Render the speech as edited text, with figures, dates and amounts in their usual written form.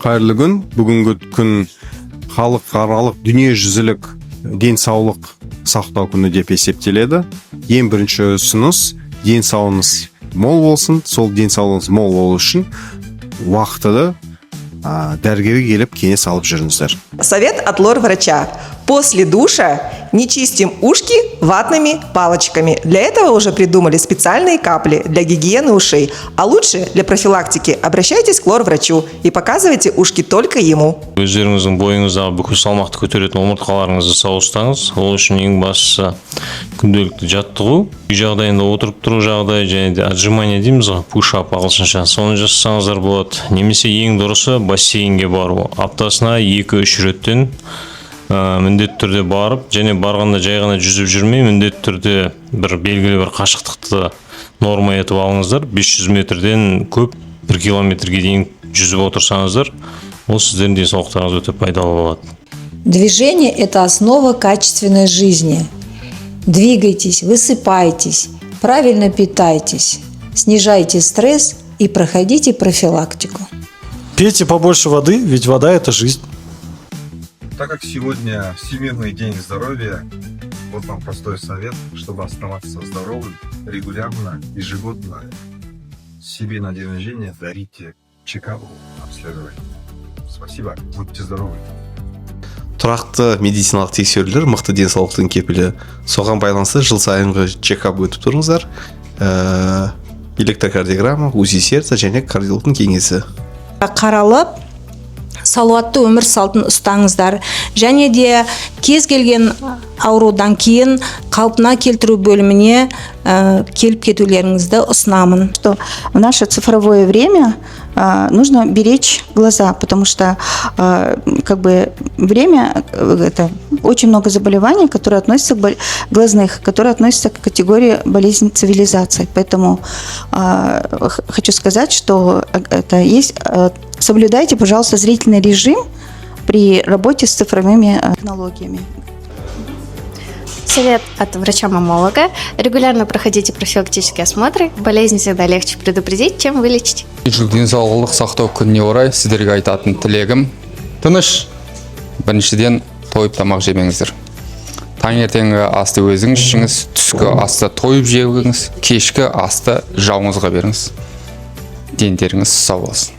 Қайырлы күн. Бүгінгі күн халықаралық дүниежүзілік денсаулық сақтау күні деп есептеледі. Ең бірінші ұсыныс денсаулығыңыз мол болсын. Сол денсаулығыңыз мол болу үшін уақытылы дәрігерге келіп кеңес алып жүріңіздер. Совет от лор-врача. После душа не чистим ушки ватными палочками. Для этого уже придумали специальные капли для гигиены ушей. А лучше для профилактики обращайтесь к лор-врачу и показывайте ушки только ему. Өздеріңіздің бойыңыздағы бүкіл салмақты көтеретін омыртқаларыңызды сау ұстаңыз. Ол үшін ең бастысы күнделікті жаттығу, үй жағдайында отырып тұру жағдайы және де отжимание дейміз ғой, пуш-ап ағылшынша. Соны жасасаңыздар болады. Немесе ең дұрысы бассейнге бару. Аптасына 2-3 реттен міндетті түрде барып, және барғанда жай ғана жүзіп жүрмей, міндетті түрде бір белгілі бір қашықтықты норма етіп алыңыздар. 500 метрден көп 1 километрге дейін жүзіп отырсаңыздар, ол сіздердің денсаулықтарыңыз өте пайдалы болады. Движение – это основа качественной жизни. Двигайтесь, высыпайтесь, правильно питайтесь, снижайте стресс и проходите профилактику. Пейте побольше воды, ведь вода – это жизнь. Так как сегодня Всемирный день здоровья, вот вам простой совет, чтобы оставаться здоровым, регулярно, ежегодно себе на день рождения дарите чекапу, обследование. Спасибо, будьте здоровы. Тұрақты медициналық тексерулер мықты денсаулықтың кепілі. Соған байланысты жыл сайынғы чекап өтіп тұрыңыздар. Электрокардиограмма, УЗИ сердца және кардиологтың кеңесі. Қаралып, салауатты өмір салтын ұстаңыздар. Және де кез келген аурудан кейін қалпына келтіру бөліміне келіп кетулеріңізді ұсынамын. В наше цифровое время нужно беречь глаза, потому что время это очень много заболеваний, которые относятся к глазных, которые относятся к категории болезней цивилизации. Поэтому хочу сказать, что это есть. Соблюдайте, пожалуйста, зрительный режим при работе с цифровыми технологиями. Совет от врача-мамолога. Регулярно проходите профилактические осмотры. Болезни всегда легче предупредить, чем вылечить. Денсаулық сақтау күніне орай сіздерге айтатын тілегім тыныш. Біріншіден тойып тамақ жемеңіздер. Таңертеңгі асты өзіңіз ішіңіз, түскі асты тойып жеуіңіз, кешкі асты жауыңызға беріңіз. Дендеріңіз сау болсын.